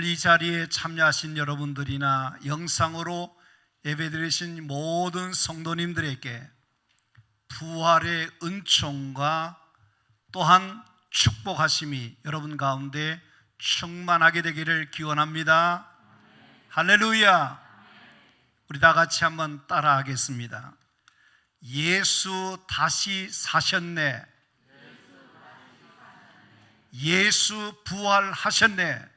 오늘 이 자리에 참여하신 여러분들이나 영상으로 예배드리신 모든 성도님들에게 부활의 은총과 또한 축복하심이 여러분 가운데 충만하게 되기를 기원합니다. 할렐루야. 우리 다 같이 한번 따라하겠습니다. 예수 다시 사셨네. 예수 부활하셨네.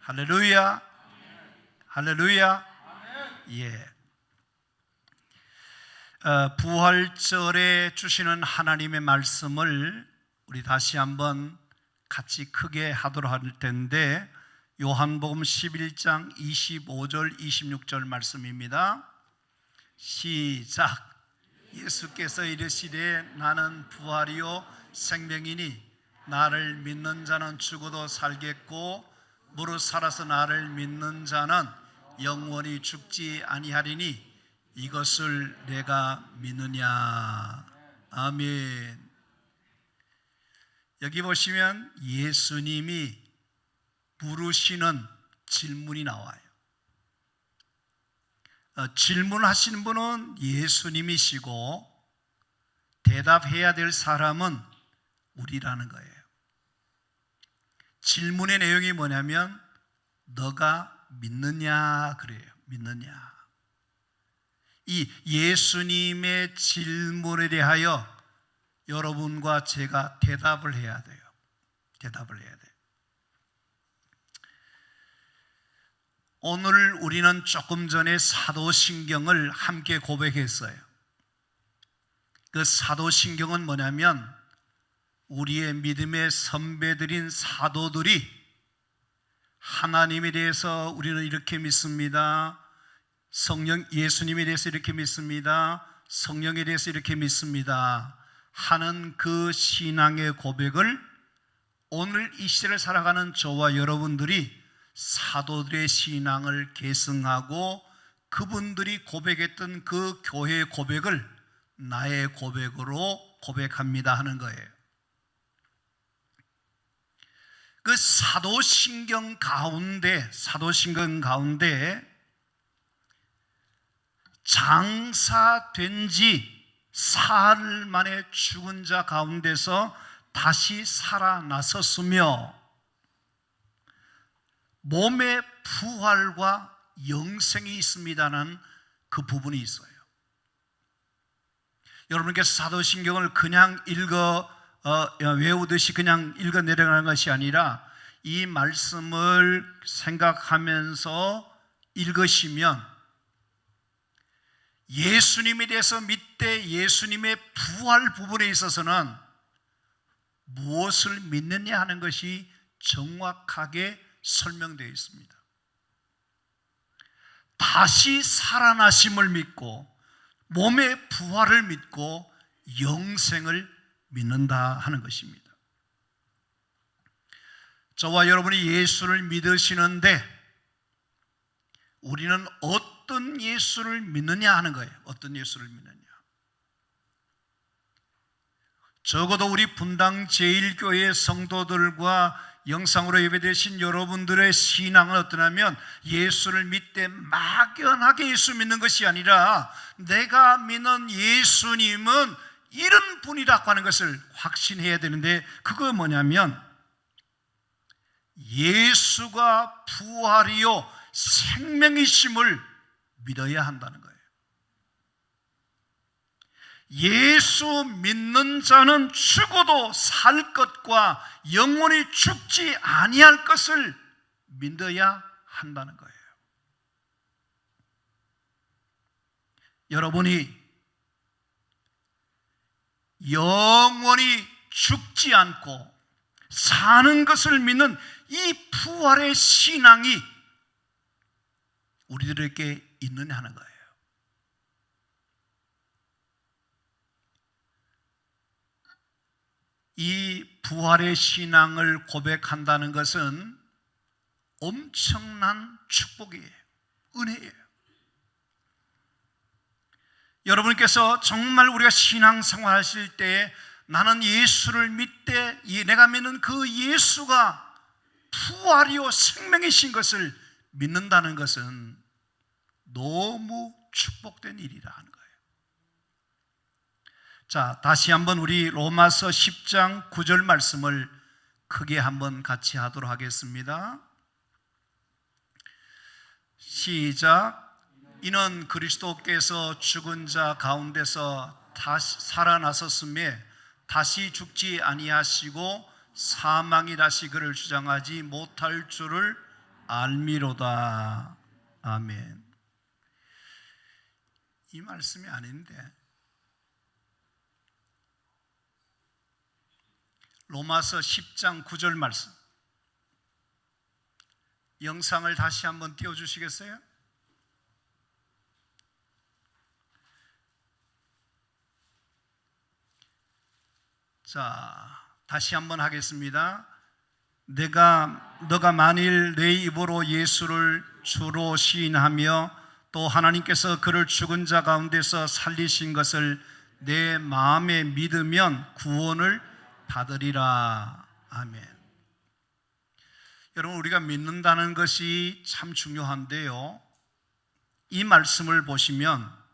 할렐루야. 할렐루야. 예. 부활절에 주시는 하나님의 말씀을 우리 다시 한번 같이 크게 하도록 할 텐데, 요한복음 11장 25절 26절 말씀입니다. 시작. 예수께서 이르시되 나는 부활이요 생명이니 나를 믿는 자는 죽어도 살겠고 무릇 살아서 나를 믿는 자는 영원히 죽지 아니하리니 이것을 내가 믿느냐. 아멘. 여기 보시면 예수님이 물으시는 질문이 나와요. 질문하시는 분은 예수님이시고 대답해야 될 사람은 우리라는 거예요. 질문의 내용이 뭐냐면 너가 믿느냐 그래요. 믿느냐. 이 예수님의 질문에 대하여 여러분과 제가 대답을 해야 돼요. 대답을 해야 돼요. 오늘 우리는 조금 전에 사도신경을 함께 고백했어요. 그 사도신경은 뭐냐면 우리의 믿음의 선배들인 사도들이 하나님에 대해서 우리는 이렇게 믿습니다. 성령 예수님에 대해서 이렇게 믿습니다. 성령에 대해서 이렇게 믿습니다 하는 그 신앙의 고백을 오늘 이 시대를 살아가는 저와 여러분들이 사도들의 신앙을 계승하고 그분들이 고백했던 그 교회의 고백을 나의 고백으로 고백합니다 하는 거예요. 그 사도신경 가운데 장사된 지 사흘 만에 죽은 자 가운데서 다시 살아나섰으며 몸의 부활과 영생이 있습니다는 그 부분이 있어요. 여러분께서 사도신경을 그냥 외우듯이 그냥 읽어 내려가는 것이 아니라 이 말씀을 생각하면서 읽으시면 예수님에 대해서 믿되 예수님의 부활 부분에 있어서는 무엇을 믿느냐 하는 것이 정확하게 설명되어 있습니다. 다시 살아나심을 믿고 몸의 부활을 믿고 영생을 믿는다 하는 것입니다. 저와 여러분이 예수를 믿으시는데 우리는 어떤 예수를 믿느냐 하는 거예요. 어떤 예수를 믿느냐. 적어도 우리 분당 제1교회 성도들과 영상으로 예배되신 여러분들의 신앙은 어떠냐면 예수를 믿되 막연하게 예수 믿는 것이 아니라 내가 믿는 예수님은 이런 분이라고 하는 것을 확신해야 되는데, 그거 뭐냐면 예수가 부활이요 생명이심을 믿어야 한다는 거예요. 예수 믿는 자는 죽어도 살 것과 영원히 죽지 아니할 것을 믿어야 한다는 거예요. 여러분이 영원히 죽지 않고 사는 것을 믿는 이 부활의 신앙이 우리들에게 있느냐 하는 거예요. 이 부활의 신앙을 고백한다는 것은 엄청난 축복이에요. 은혜예요. 여러분께서 정말 우리가 신앙생활 하실 때 나는 예수를 믿되 내가 믿는 그 예수가 부활이요 생명이신 것을 믿는다는 것은 너무 축복된 일이라 하는 거예요. 자, 다시 한번 우리 로마서 10장 9절 말씀을 크게 한번 같이 하도록 하겠습니다. 시작. 이는 그리스도께서 죽은 자 가운데서 다시 살아나셨음에 다시 죽지 아니하시고 사망이 다시 그를 주장하지 못할 줄을 알미로다. 아멘. 이 말씀이 아닌데 로마서 10장 9절 말씀, 영상을 다시 한번 띄워주시겠어요? 자, 다시 한번 하겠습니다. 너가 만일 내 입으로 예수를 주로 시인하며 또 하나님께서 그를 죽은 자 가운데서 살리신 것을 내 마음에 믿으면 구원을 받으리라. 아멘. 여러분, 우리가 믿는다는 것이 참 중요한데요, 이 말씀을 보시면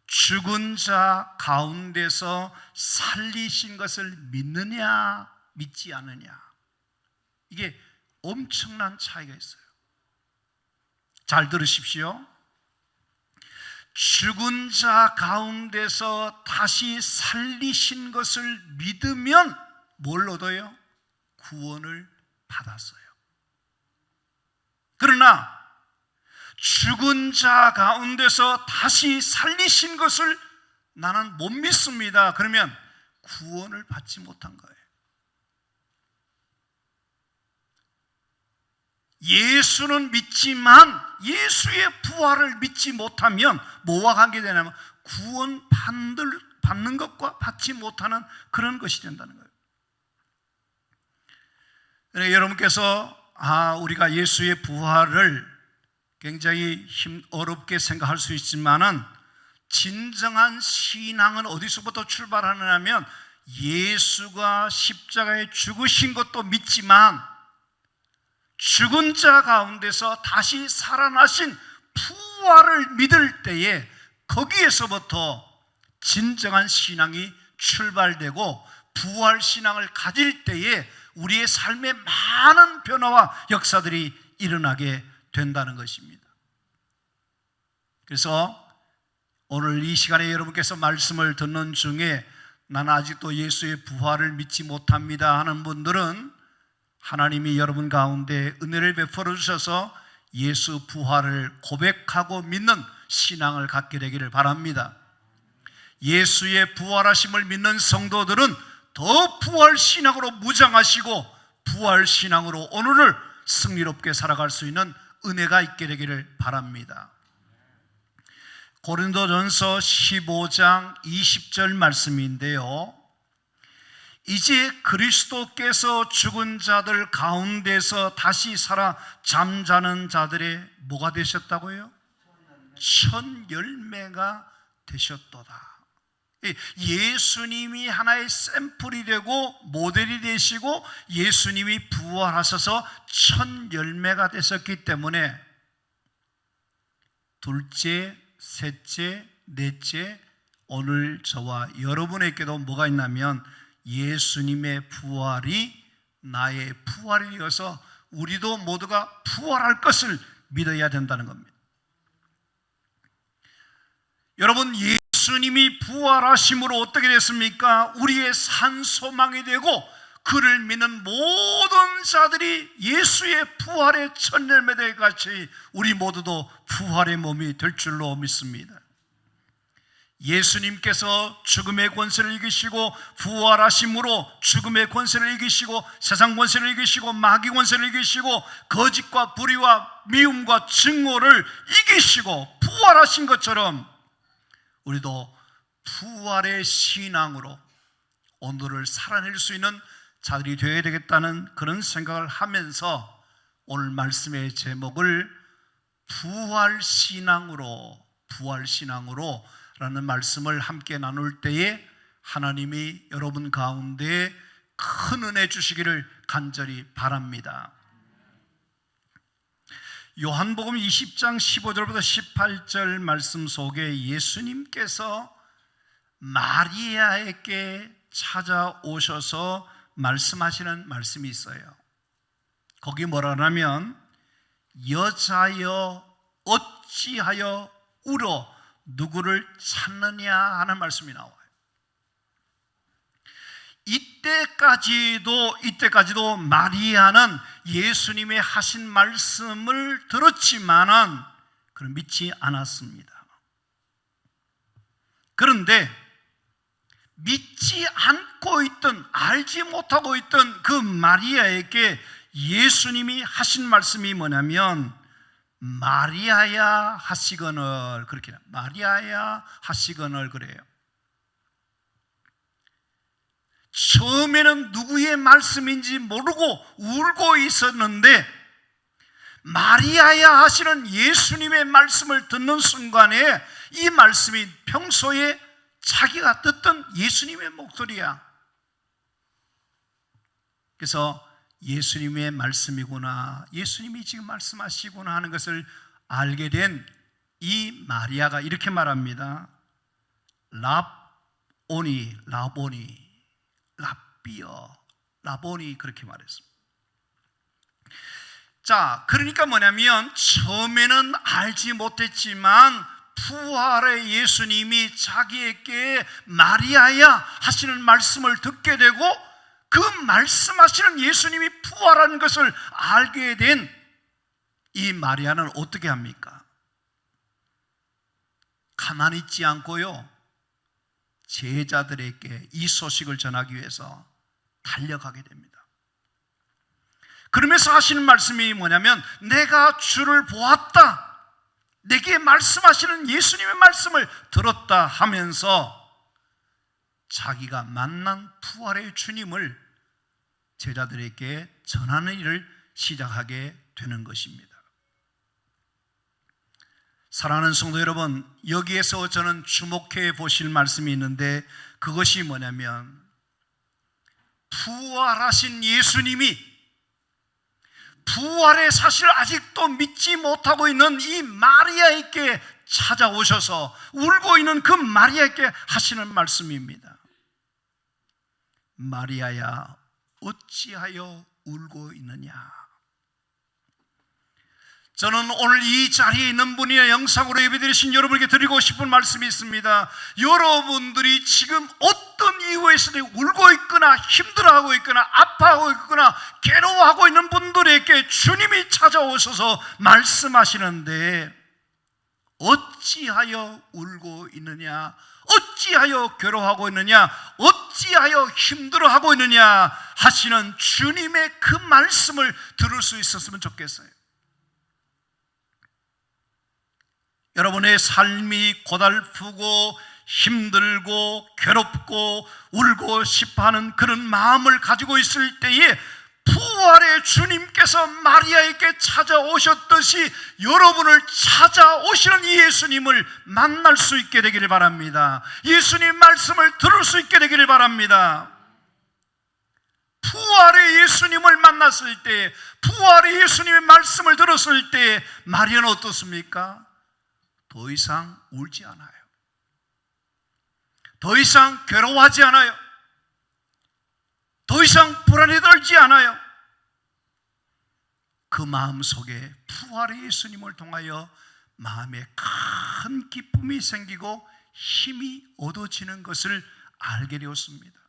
죽은 자 가운데서 살리신 것을 믿느냐 믿지 않느냐, 이게 엄청난 차이가 있어요. 잘 들으십시오. 죽은 자 가운데서 다시 살리신 것을 믿으면 뭘 얻어요? 구원을 받았어요. 그러나 죽은 자 가운데서 다시 살리신 것을 나는 못 믿습니다. 그러면 구원을 받지 못한 거예요. 예수는 믿지만 예수의 부활을 믿지 못하면 뭐와 관계되냐면 구원 받는 것과 받지 못하는 그런 것이 된다는 거예요. 그러니까 여러분께서 우리가 예수의 부활을 굉장히 어렵게 생각할 수 있지만은 진정한 신앙은 어디서부터 출발하느냐면 예수가 십자가에 죽으신 것도 믿지만 죽은 자 가운데서 다시 살아나신 부활을 믿을 때에 거기에서부터 진정한 신앙이 출발되고 부활 신앙을 가질 때에 우리의 삶에 많은 변화와 역사들이 일어나게 된다는 것입니다. 그래서 오늘 이 시간에 여러분께서 말씀을 듣는 중에 나는 아직도 예수의 부활을 믿지 못합니다 하는 분들은 하나님이 여러분 가운데 은혜를 베풀어 주셔서 예수 부활을 고백하고 믿는 신앙을 갖게 되기를 바랍니다. 예수의 부활하심을 믿는 성도들은 더 부활 신앙으로 무장하시고 부활 신앙으로 오늘을 승리롭게 살아갈 수 있는 은혜가 있게 되기를 바랍니다. 고린도전서 15장 20절 말씀인데요, 이제 그리스도께서 죽은 자들 가운데서 다시 살아 잠자는 자들의 뭐가 되셨다고요? 첫 열매가 되셨도다. 예수님이 하나의 샘플이 되고 모델이 되시고 예수님이 부활하셔서 첫 열매가 되셨기 때문에 둘째, 셋째, 넷째, 오늘 저와 여러분에게도 뭐가 있냐면 예수님의 부활이 나의 부활이 되어서 우리도 모두가 부활할 것을 믿어야 된다는 겁니다. 여러분, 예수님이 부활하심으로 어떻게 됐습니까? 우리의 산 소망이 되고 그를 믿는 모든 자들이 예수의 부활의 첫 열매들 같이 우리 모두도 부활의 몸이 될 줄로 믿습니다. 예수님께서 죽음의 권세를 이기시고 부활하심으로 죽음의 권세를 이기시고 세상 권세를 이기시고 마귀 권세를 이기시고 거짓과 불의와 미움과 증오를 이기시고 부활하신 것처럼 우리도 부활의 신앙으로 오늘을 살아낼 수 있는 자들이 되어야 되겠다는 그런 생각을 하면서 오늘 말씀의 제목을 부활신앙으로 라는 말씀을 함께 나눌 때에 하나님이 여러분 가운데 큰 은혜 주시기를 간절히 바랍니다. 요한복음 20장 15절부터 18절 말씀 속에 예수님께서 마리아에게 찾아오셔서 말씀하시는 말씀이 있어요. 거기 뭐라 하냐면 여자여 어찌하여 울어 누구를 찾느냐 하는 말씀이 나와요. 이때까지도 마리아는 예수님의 하신 말씀을 들었지만은 그걸 믿지 않았습니다. 그런데 믿지 않고 있던, 알지 못하고 있던 그 마리아에게 예수님이 하신 말씀이 뭐냐면 마리아야 하시거늘, 그렇게 마리아야 하시거늘 그래요. 처음에는 누구의 말씀인지 모르고 울고 있었는데 마리아야 하시는 예수님의 말씀을 듣는 순간에 이 말씀이 평소에 자기가 듣던 예수님의 목소리야. 그래서 예수님의 말씀이구나, 예수님이 지금 말씀하시구나 하는 것을 알게 된 이 마리아가 이렇게 말합니다. 라보니, 라비어, 라보니 그렇게 말했습니다. 자, 그러니까 뭐냐면 처음에는 알지 못했지만 부활의 예수님이 자기에게 마리아야 하시는 말씀을 듣게 되고 그 말씀하시는 예수님이 부활한 것을 알게 된 이 마리아는 어떻게 합니까? 가만히 있지 않고요, 제자들에게 이 소식을 전하기 위해서 달려가게 됩니다. 그러면서 하시는 말씀이 뭐냐면 내가 주를 보았다, 내게 말씀하시는 예수님의 말씀을 들었다 하면서 자기가 만난 부활의 주님을 제자들에게 전하는 일을 시작하게 되는 것입니다. 사랑하는 성도 여러분, 여기에서 저는 주목해 보실 말씀이 있는데 그것이 뭐냐면 부활하신 예수님이 부활의 사실을 아직도 믿지 못하고 있는 이 마리아에게 찾아오셔서 울고 있는 그 마리아에게 하시는 말씀입니다. 마리아야 어찌하여 울고 있느냐. 저는 오늘 이 자리에 있는 분이나 영상으로 예배드리신 여러분에게 드리고 싶은 말씀이 있습니다. 여러분들이 지금 어떤 이유에서 울고 있거나 힘들어하고 있거나 아파하고 있거나 괴로워하고 있는 분들에게 주님이 찾아오셔서 말씀하시는데 어찌하여 울고 있느냐, 어찌하여 괴로워하고 있느냐, 어찌하여 힘들어하고 있느냐 하시는 주님의 그 말씀을 들을 수 있었으면 좋겠어요. 여러분의 삶이 고달프고 힘들고 괴롭고 울고 싶어하는 그런 마음을 가지고 있을 때에 부활의 주님께서 마리아에게 찾아오셨듯이 여러분을 찾아오시는 이 예수님을 만날 수 있게 되기를 바랍니다. 예수님 말씀을 들을 수 있게 되기를 바랍니다. 부활의 예수님을 만났을 때, 부활의 예수님의 말씀을 들었을 때 마리아는 어떻습니까? 더 이상 울지 않아요. 더 이상 괴로워하지 않아요. 더 이상 불안에 떨지 않아요. 그 마음 속에 부활의 예수님을 통하여 마음에 큰 기쁨이 생기고 힘이 얻어지는 것을 알게 되었습니다.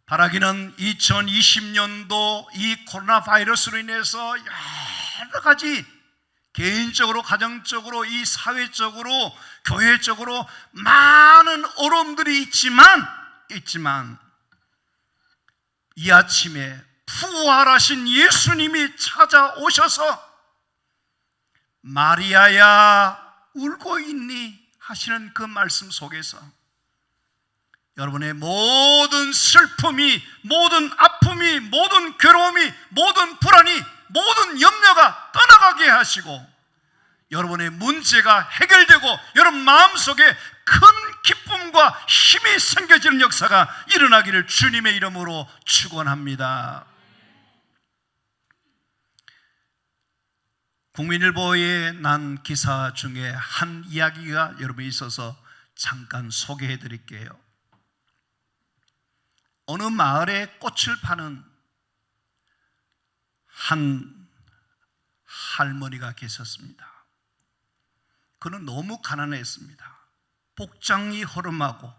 바라기는 2020년도 이 코로나 바이러스로 인해서 여러 가지 개인적으로, 가정적으로, 이 사회적으로, 교회적으로 많은 어려움들이 있지만 이 아침에 부활하신 예수님이 찾아오셔서 마리아야 울고 있니? 하시는 그 말씀 속에서 여러분의 모든 슬픔이, 모든 아픔이, 모든 괴로움이, 모든 불안이, 모든 염려가 떠나가게 하시고 여러분의 문제가 해결되고 여러분 마음속에 큰 기쁨과 능력과 힘이 생겨지는 역사가 일어나기를 주님의 이름으로 축원합니다. 국민일보에 난 기사 중에 한 이야기가 여러분이 있어서 잠깐 소개해 드릴게요. 어느 마을에 꽃을 파는 한 할머니가 계셨습니다. 그는 너무 가난했습니다. 복장이 허름하고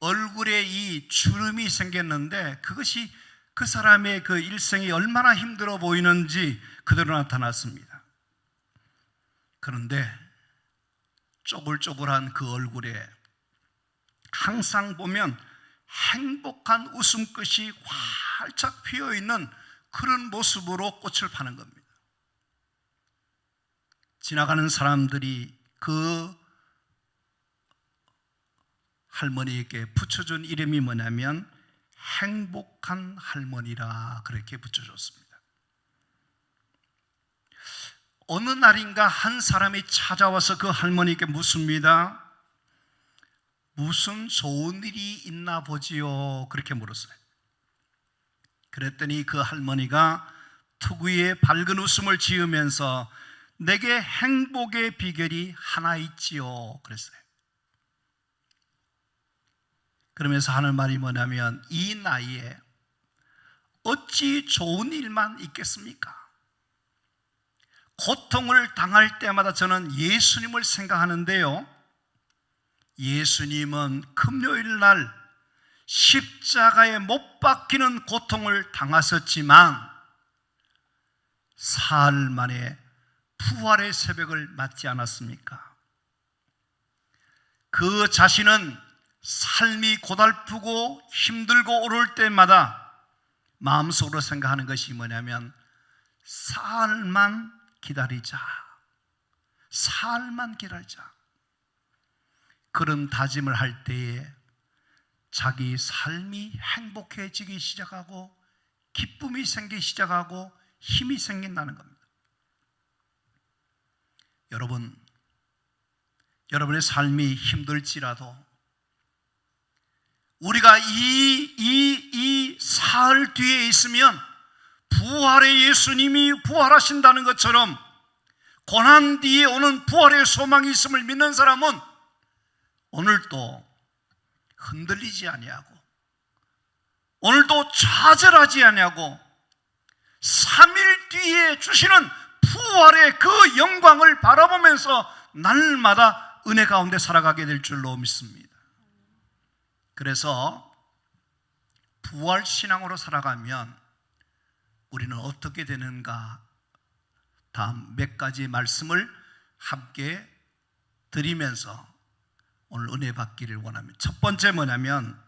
얼굴에 이 주름이 생겼는데 그것이 그 사람의 그 일생이 얼마나 힘들어 보이는지 그대로 나타났습니다. 그런데 쪼글쪼글한 그 얼굴에 항상 보면 행복한 웃음꽃이 활짝 피어있는 그런 모습으로 꽃을 파는 겁니다. 지나가는 사람들이 그 할머니에게 붙여준 이름이 뭐냐면 행복한 할머니라 그렇게 붙여줬습니다. 어느 날인가 한 사람이 찾아와서 그 할머니께 묻습니다. 무슨 좋은 일이 있나 보지요? 그렇게 물었어요. 그랬더니 그 할머니가 특유의 밝은 웃음을 지으면서 내게 행복의 비결이 하나 있지요 그랬어요. 그러면서 하는 말이 뭐냐면 이 나이에 어찌 좋은 일만 있겠습니까? 고통을 당할 때마다 저는 예수님을 생각하는데요, 예수님은 금요일 날 십자가에 못 박히는 고통을 당하셨지만 사흘 만에 부활의 새벽을 맞지 않았습니까? 그 자신은 삶이 고달프고 힘들고 어려울 때마다 마음속으로 생각하는 것이 뭐냐면 사흘만 기다리자, 사흘만 기다리자. 그런 다짐을 할 때에 자기 삶이 행복해지기 시작하고 기쁨이 생기기 시작하고 힘이 생긴다는 겁니다. 여러분의 삶이 힘들지라도 우리가 이 사흘 뒤에 있으면 부활의 예수님이 부활하신다는 것처럼 고난 뒤에 오는 부활의 소망이 있음을 믿는 사람은 오늘도 흔들리지 아니하고 오늘도 좌절하지 아니하고 3일 뒤에 주시는 부활의 그 영광을 바라보면서 날마다 은혜 가운데 살아가게 될 줄로 믿습니다. 그래서 부활신앙으로 살아가면 우리는 어떻게 되는가, 다음 몇 가지 말씀을 함께 드리면서 오늘 은혜 받기를 원합니다. 첫 번째 뭐냐면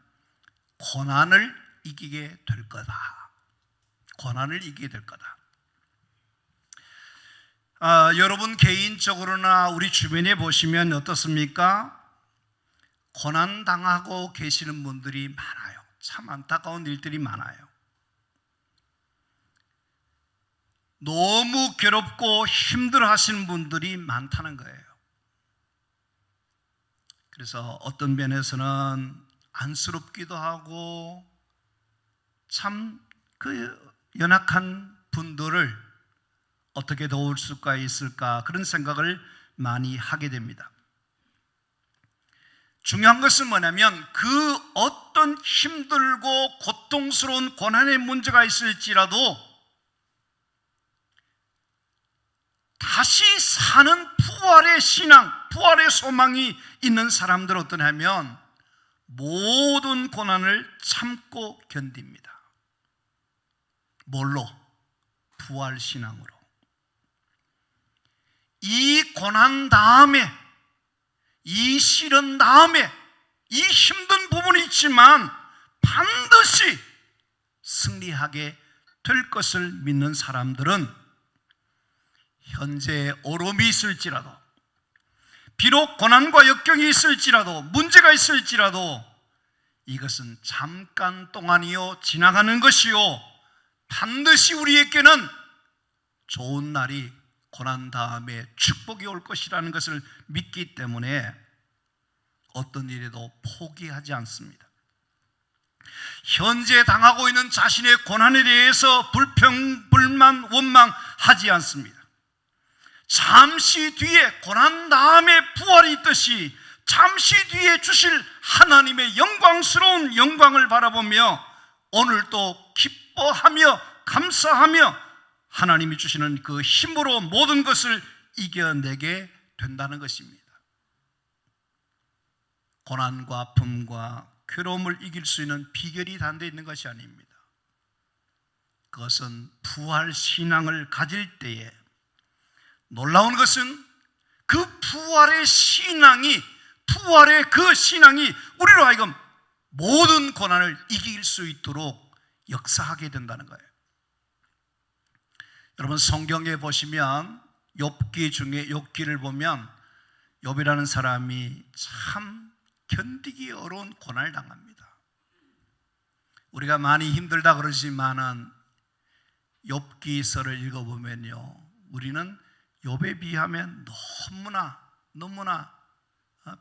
고난을 이기게 될 거다. 고난을 이기게 될 거다. 여러분 개인적으로나 우리 주변에 보시면 어떻습니까? 고난당하고 계시는 분들이 많아요. 참 안타까운 일들이 많아요. 너무 괴롭고 힘들어 하시는 분들이 많다는 거예요. 그래서 어떤 면에서는 안쓰럽기도 하고 참 그 연약한 분들을 어떻게 도울 수가 있을까 그런 생각을 많이 하게 됩니다. 중요한 것은 뭐냐면 그 어떤 힘들고 고통스러운 고난의 문제가 있을지라도 다시 사는 부활의 신앙, 부활의 소망이 있는 사람들은 어떠냐면 모든 고난을 참고 견딥니다. 뭘로? 부활신앙으로. 이 고난 다음에, 이 시련 다음에 이 힘든 부분이 있지만 반드시 승리하게 될 것을 믿는 사람들은 현재 어려움이 있을지라도, 비록 고난과 역경이 있을지라도, 문제가 있을지라도 이것은 잠깐 동안이요 지나가는 것이요 반드시 우리에게는 좋은 날이 고난 다음에 축복이 올 것이라는 것을 믿기 때문에 어떤 일에도 포기하지 않습니다. 현재 당하고 있는 자신의 고난에 대해서 불평, 불만, 원망하지 않습니다. 잠시 뒤에 고난 다음에 부활이 있듯이 잠시 뒤에 주실 하나님의 영광스러운 영광을 바라보며 오늘도 기뻐하며 감사하며 하나님이 주시는 그 힘으로 모든 것을 이겨내게 된다는 것입니다. 고난과 아픔과 괴로움을 이길 수 있는 비결이 단데 있는 것이 아닙니다. 그것은 부활 신앙을 가질 때에 놀라운 것은 그 부활의 신앙이 우리로 하여금 모든 고난을 이길 수 있도록 역사하게 된다는 거예요. 여러분 성경에 보시면 욥기 중에 욥기를 보면 욥이라는 사람이 참 견디기 어려운 고난을 당합니다. 우리가 많이 힘들다 그러지만은 욥기서를 읽어보면요, 우리는 욥에 비하면 너무나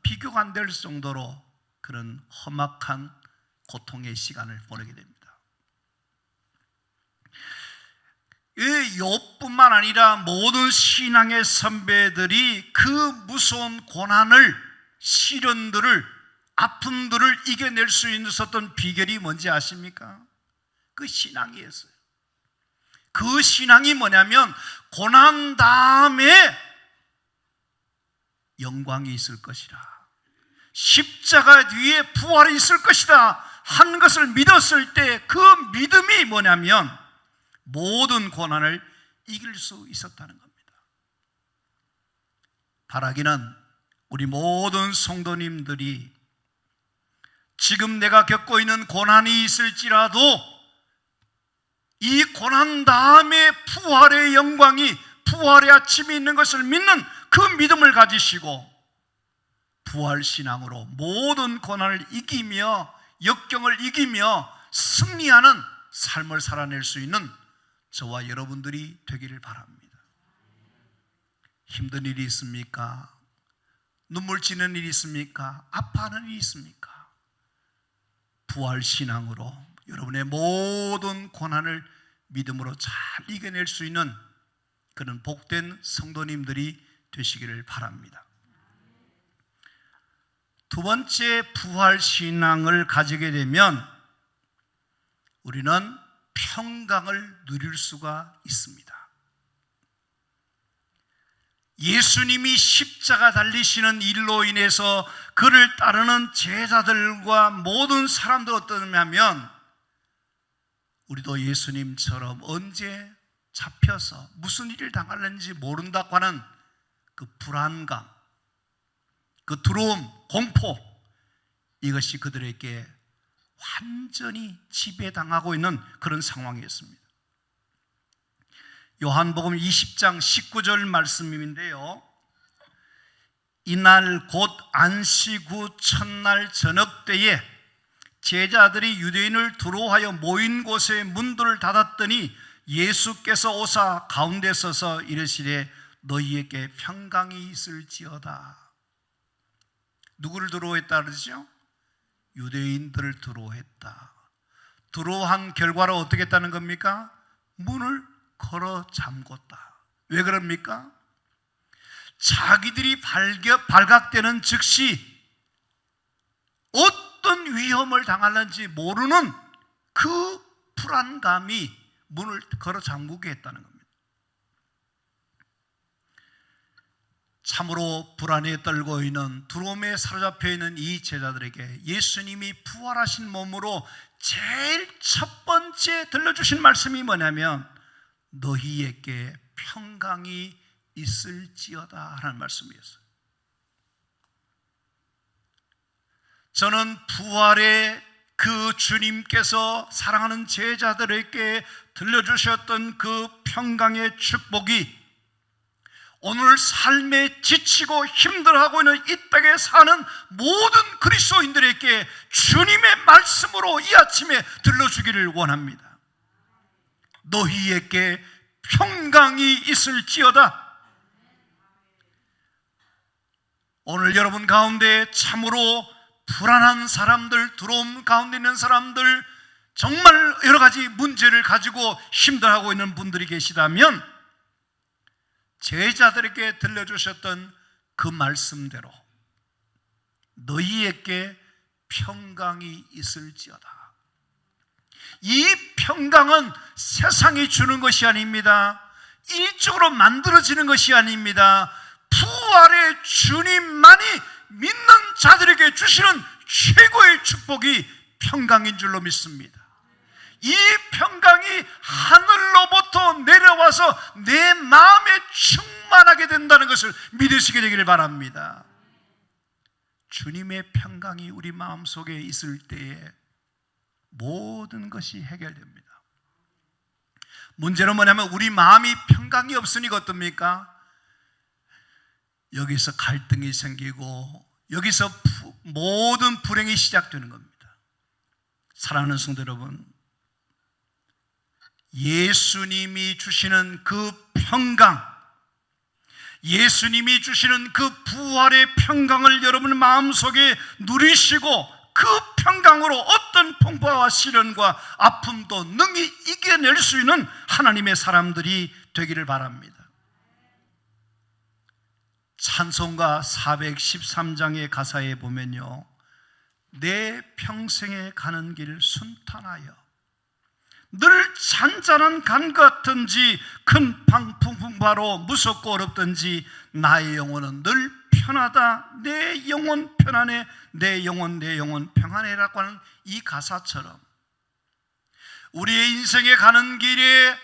비교가 안 될 정도로 그런 험악한 고통의 시간을 보내게 됩니다. 이 욥뿐만 아니라 모든 신앙의 선배들이 그 무서운 고난을, 시련들을, 아픔들을 이겨낼 수 있었던 비결이 뭔지 아십니까? 그 신앙이었어요. 그 신앙이 뭐냐면 고난 다음에 영광이 있을 것이라, 십자가 뒤에 부활이 있을 것이다 한 것을 믿었을 때 그 믿음이 뭐냐면 모든 고난을 이길 수 있었다는 겁니다. 바라기는 우리 모든 성도님들이 지금 내가 겪고 있는 고난이 있을지라도 이 고난 다음에 부활의 영광이, 부활의 아침이 있는 것을 믿는 그 믿음을 가지시고 부활신앙으로 모든 고난을 이기며 역경을 이기며 승리하는 삶을 살아낼 수 있는 저와 여러분들이 되기를 바랍니다. 힘든 일이 있습니까? 눈물 찌는 일이 있습니까? 아파하는 일이 있습니까? 부활신앙으로 여러분의 모든 고난을 믿음으로 잘 이겨낼 수 있는 그런 복된 성도님들이 되시기를 바랍니다. 두 번째, 부활신앙을 가지게 되면 우리는 평강을 누릴 수가 있습니다. 예수님이 십자가 달리시는 일로 인해서 그를 따르는 제자들과 모든 사람들 어떠냐면 우리도 예수님처럼 언제 잡혀서 무슨 일을 당할는지 모른다고 하는 그 불안감, 그 두려움, 공포, 이것이 그들에게 완전히 지배당하고 있는 그런 상황이었습니다. 요한복음 20장 19절 말씀인데요, 이날 곧 안식 후 첫날 저녁 때에 제자들이 유대인을 두려워하여 모인 곳에 문들을 닫았더니 예수께서 오사 가운데 서서 이르시되 너희에게 평강이 있을지어다. 누구를 두려워했다 그러죠? 유대인들을 두려워했다. 두려워한 결과로 어떻게 했다는 겁니까? 문을 걸어 잠궜다. 왜 그럽니까? 자기들이 발각되는 즉시 어떤 위험을 당할는지 모르는 그 불안감이 문을 걸어 잠그게 했다는 겁니다. 참으로 불안에 떨고 있는, 두려움에 사로잡혀 있는 이 제자들에게 예수님이 부활하신 몸으로 제일 첫 번째 들려주신 말씀이 뭐냐면 너희에게 평강이 있을지어다 하는 말씀이었어요. 저는 부활의 그 주님께서 사랑하는 제자들에게 들려주셨던 그 평강의 축복이 오늘 삶에 지치고 힘들어하고 있는 이 땅에 사는 모든 그리스도인들에게 주님의 말씀으로 이 아침에 들려주기를 원합니다. 너희에게 평강이 있을지어다. 오늘 여러분 가운데 참으로 불안한 사람들, 두려움 가운데 있는 사람들, 정말 여러 가지 문제를 가지고 힘들어하고 있는 분들이 계시다면 제자들에게 들려주셨던 그 말씀대로 너희에게 평강이 있을지어다. 이 평강은 세상이 주는 것이 아닙니다. 일적으로 만들어지는 것이 아닙니다. 부활의 주님만이 믿는 자들에게 주시는 최고의 축복이 평강인 줄로 믿습니다. 이 평강이 하늘로부터 내려와서 내 마음에 충만하게 된다는 것을 믿으시게 되기를 바랍니다. 주님의 평강이 우리 마음속에 있을 때에 모든 것이 해결됩니다. 문제는 뭐냐면 우리 마음이 평강이 없으니까 어떻습니까? 여기서 갈등이 생기고 여기서 모든 불행이 시작되는 겁니다. 사랑하는 성도 여러분, 예수님이 주시는 그 평강, 예수님이 주시는 그 부활의 평강을 여러분 마음속에 누리시고 그 평강으로 어떤 풍파와 시련과 아픔도 능히 이겨낼 수 있는 하나님의 사람들이 되기를 바랍니다. 찬송가 413장의 가사에 보면요, 내 평생에 가는 길 순탄하여 늘 잔잔한 강 같은지 큰 풍파로 무섭고 어렵든지 나의 영혼은 늘 편하다. 내 영혼 편안해. 내 영혼 평안해라고 하는 이 가사처럼 우리의 인생에 가는 길에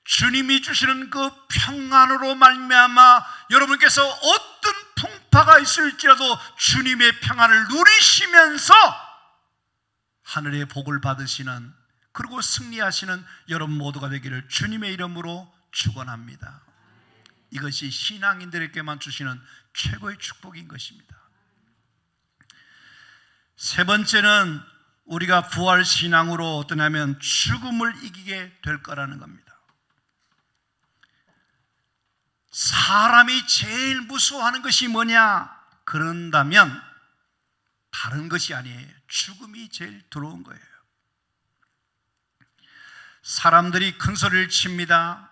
주님이 주시는 그 평안으로 말미암아 여러분께서 어떤 풍파가 있을지라도 주님의 평안을 누리시면서 하늘의 복을 받으시는, 그리고 승리하시는 여러분 모두가 되기를 주님의 이름으로 축원합니다. 이것이 신앙인들에게만 주시는 최고의 축복인 것입니다. 세 번째는 우리가 부활 신앙으로 어떠냐면 죽음을 이기게 될 거라는 겁니다. 사람이 제일 무서워하는 것이 뭐냐? 그런다면 다른 것이 아니에요. 죽음이 제일 두려운 거예요. 사람들이 큰 소리를 칩니다.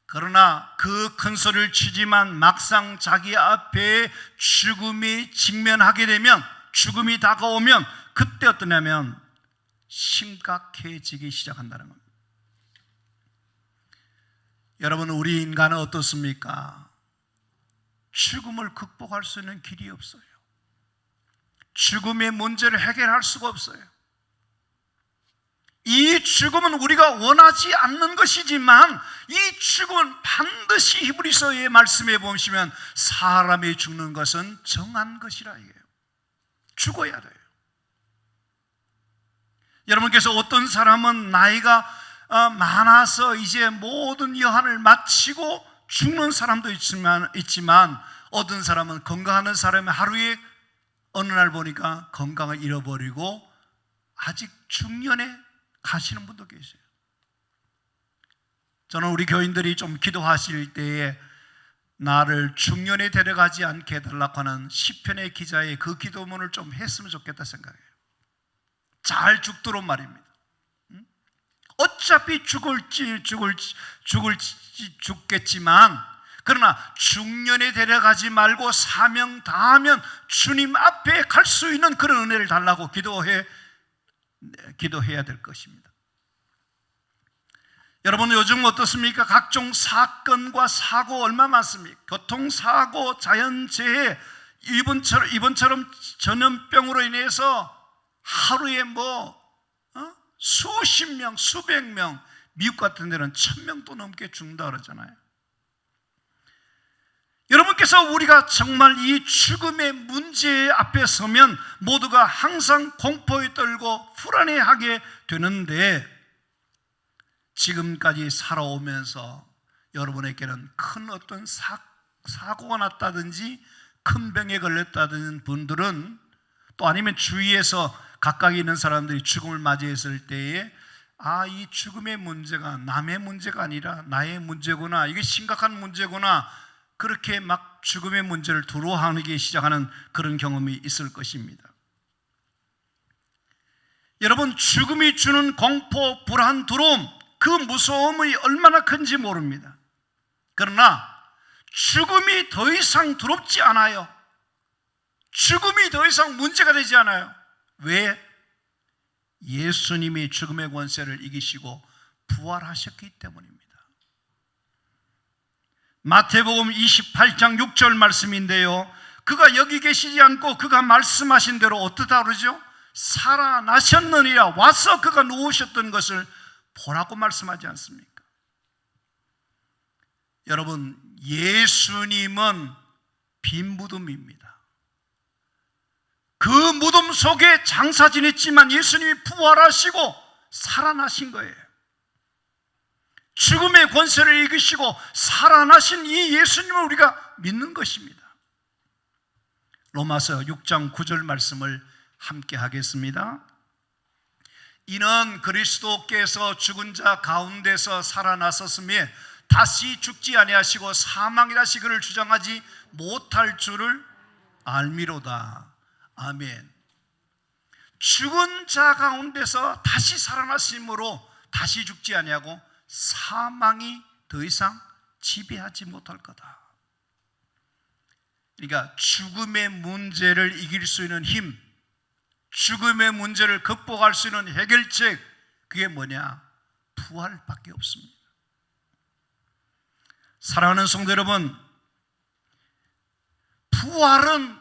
그러나 그 큰 소리를 치지만 막상 자기 앞에 죽음이 직면하게 되면, 죽음이 다가오면 그때 어떠냐면 심각해지기 시작한다는 겁니다. 여러분, 우리 인간은 어떻습니까? 죽음을 극복할 수 있는 길이 없어요. 죽음의 문제를 해결할 수가 없어요. 이 죽음은 우리가 원하지 않는 것이지만 이 죽음은 반드시 히브리서의 말씀에 보시면 사람이 죽는 것은 정한 것이라 이게요. 죽어야 돼요. 여러분께서 어떤 사람은 나이가 많아서 이제 모든 여한을 마치고 죽는 사람도 있지만 어떤 사람은 건강한 사람이 하루에 어느 날 보니까 건강을 잃어버리고 아직 중년에 가시는 분도 계세요. 저는 우리 교인들이 좀 기도하실 때에 나를 중년에 데려가지 않게 해달라고 하는 시편의 기자의 그 기도문을 좀 했으면 좋겠다 생각해요. 잘 죽도록 말입니다. 어차피 죽겠지만 그러나 중년에 데려가지 말고 사명 다하면 주님 앞에 갈 수 있는 그런 은혜를 달라고 기도해야 될 것입니다. 여러분, 요즘 어떻습니까? 각종 사건과 사고 얼마 많습니까? 교통사고, 자연재해, 이번처럼 전염병으로 인해서 하루에 수십 명, 수백 명, 미국 같은 데는 1000명도 넘게 죽는다 그러잖아요. 여러분께서 우리가 정말 이 죽음의 문제 앞에 서면 모두가 항상 공포에 떨고 불안해하게 되는데, 지금까지 살아오면서 여러분에게는 큰 어떤 사고가 났다든지 큰 병에 걸렸다는 분들은, 또 아니면 주위에서 가까이 있는 사람들이 죽음을 맞이했을 때에 이 죽음의 문제가 남의 문제가 아니라 나의 문제구나, 이게 심각한 문제구나, 그렇게 막 죽음의 문제를 두려워하기 시작하는 그런 경험이 있을 것입니다. 여러분, 죽음이 주는 공포, 불안, 두려움, 그 무서움이 얼마나 큰지 모릅니다. 그러나 죽음이 더 이상 두렵지 않아요. 죽음이 더 이상 문제가 되지 않아요. 왜? 예수님이 죽음의 권세를 이기시고 부활하셨기 때문입니다. 마태복음 28장 6절 말씀인데요, 그가 여기 계시지 않고 그가 말씀하신 대로 어떠다 그러죠? 살아나셨느니라. 와서 그가 누우셨던 것을 보라고 말씀하지 않습니까? 여러분, 예수님은 빈 무덤입니다. 그 무덤 속에 장사 지냈지만 예수님이 부활하시고 살아나신 거예요. 죽음의 권세를 이기시고 살아나신 이 예수님을 우리가 믿는 것입니다. 로마서 6장 9절 말씀을 함께 하겠습니다. 이는 그리스도께서 죽은 자 가운데서 살아나셨으며 다시 죽지 아니하시고 사망이라 그를 주장하지 못할 줄을 알미로다. 아멘. 죽은 자 가운데서 다시 살아나심으로 다시 죽지 아니하고 사망이 더 이상 지배하지 못할 거다. 그러니까 죽음의 문제를 이길 수 있는 힘, 죽음의 문제를 극복할 수 있는 해결책, 그게 뭐냐? 부활밖에 없습니다. 사랑하는 성도 여러분, 부활은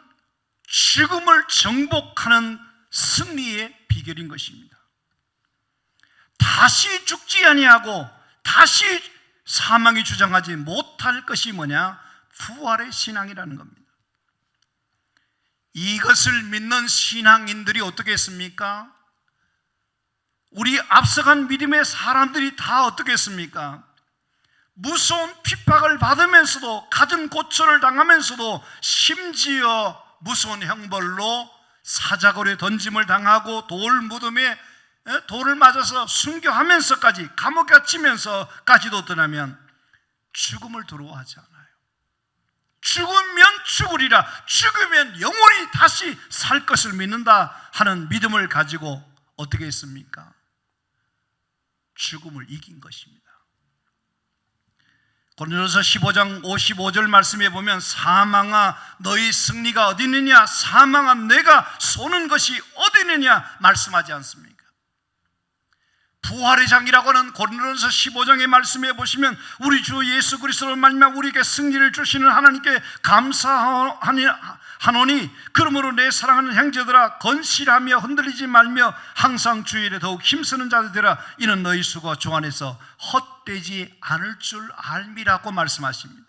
죽음을 정복하는 승리의 비결인 것입니다. 다시 죽지 아니하고 다시 사망이 주장하지 못할 것이 뭐냐? 부활의 신앙이라는 겁니다. 이것을 믿는 신앙인들이 어떻게 했습니까? 우리 앞서간 믿음의 사람들이 다 어떻게 했습니까? 무서운 핍박을 받으면서도, 갖은 고초를 당하면서도, 심지어 무서운 형벌로 사자골에 던짐을 당하고 돌 무덤에 돌을 맞아서 순교하면서까지, 감옥에 갇히면서까지도 떠나면 죽음을 두려워하지 않아요. 죽으면 죽으리라, 죽으면 영원히 다시 살 것을 믿는다 하는 믿음을 가지고 어떻게 했습니까? 죽음을 이긴 것입니다. 고린도서 15장 55절 말씀에 보면 사망아 너희 승리가 어디 있느냐, 사망아 내가 쏘는 것이 어디 있느냐 말씀하지 않습니까? 부활의 장이라고 하는 고린도서 15장의 말씀에 보시면 우리 주 예수 그리스도로 말미암아 우리에게 승리를 주시는 하나님께 감사하노니, 그러므로 내 사랑하는 형제들아 건실하며 흔들리지 말며 항상 주일에 더욱 힘쓰는 자들아 이는 너희 수고 주 안에서 헛되지 않을 줄 알미라고 말씀하십니다.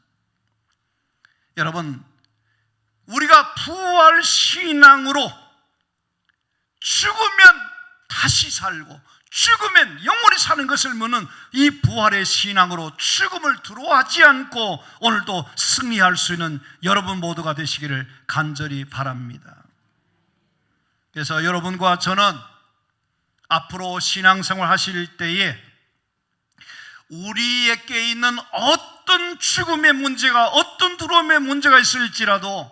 여러분, 우리가 부활 신앙으로 죽으면 다시 살고 죽으면 영원히 사는 것을 믿는 이 부활의 신앙으로 죽음을 두려워하지 않고 오늘도 승리할 수 있는 여러분 모두가 되시기를 간절히 바랍니다. 그래서 여러분과 저는 앞으로 신앙생활 하실 때에 우리에게 있는 어떤 죽음의 문제가, 어떤 두려움의 문제가 있을지라도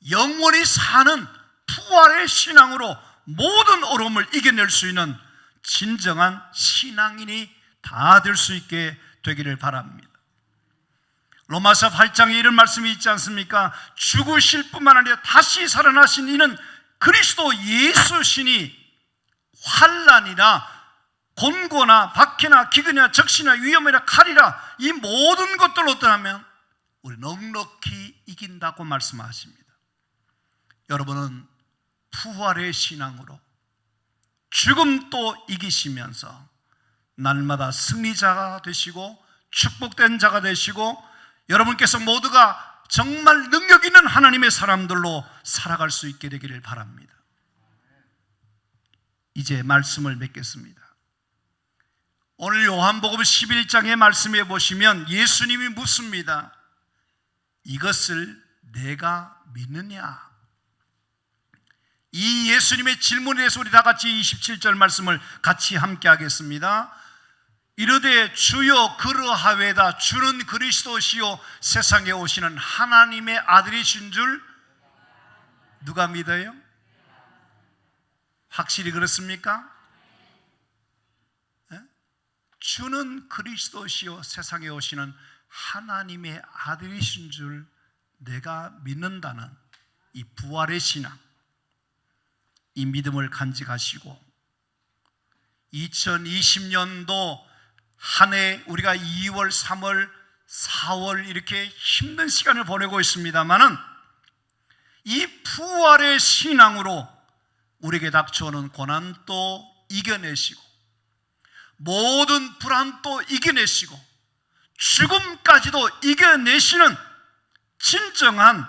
영원히 사는 부활의 신앙으로 모든 어려움을 이겨낼 수 있는 진정한 신앙인이 다 될 수 있게 되기를 바랍니다. 로마서 8장에 이런 말씀이 있지 않습니까? 죽으실 뿐만 아니라 다시 살아나신 이는 그리스도 예수시니 환난이나 곤고나 박해나 기근이나 적시나 위험이나 칼이라 이 모든 것들을 어떠하면 우리 넉넉히 이긴다고 말씀하십니다. 여러분은 부활의 신앙으로 죽음도 이기시면서 날마다 승리자가 되시고 축복된 자가 되시고 여러분께서 모두가 정말 능력 있는 하나님의 사람들로 살아갈 수 있게 되기를 바랍니다. 이제 말씀을 맺겠습니다. 오늘 요한복음 11장의 말씀에 보시면 예수님이 묻습니다. 이것을 내가 믿느냐? 이 예수님의 질문에 대해서 우리 다 같이 27절 말씀을 같이 함께 하겠습니다. 이르되 주여 그러하외다. 주는 그리스도시요 세상에 오시는 하나님의 아들이신 줄 누가 믿어요? 확실히 그렇습니까? 네? 주는 그리스도시요 세상에 오시는 하나님의 아들이신 줄 내가 믿는다는 이 부활의 신앙, 이 믿음을 간직하시고 2020년도 한 해 우리가 2월, 3월, 4월 이렇게 힘든 시간을 보내고 있습니다만은 이 부활의 신앙으로 우리에게 닥쳐오는 고난도 이겨내시고 모든 불안도 이겨내시고 죽음까지도 이겨내시는 진정한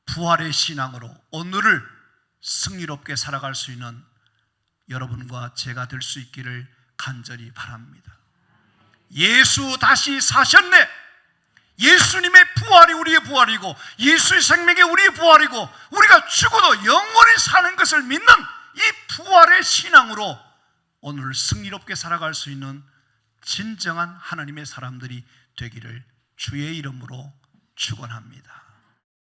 부활의 신앙으로 오늘을 승리롭게 살아갈 수 있는 여러분과 제가 될 수 있기를 간절히 바랍니다. 예수 다시 사셨네. 예수님의 부활이 우리의 부활이고 예수의 생명이 우리의 부활이고 우리가 죽어도 영원히 사는 것을 믿는 이 부활의 신앙으로 오늘 승리롭게 살아갈 수 있는 진정한 하나님의 사람들이 되기를 주의 이름으로 축원합니다.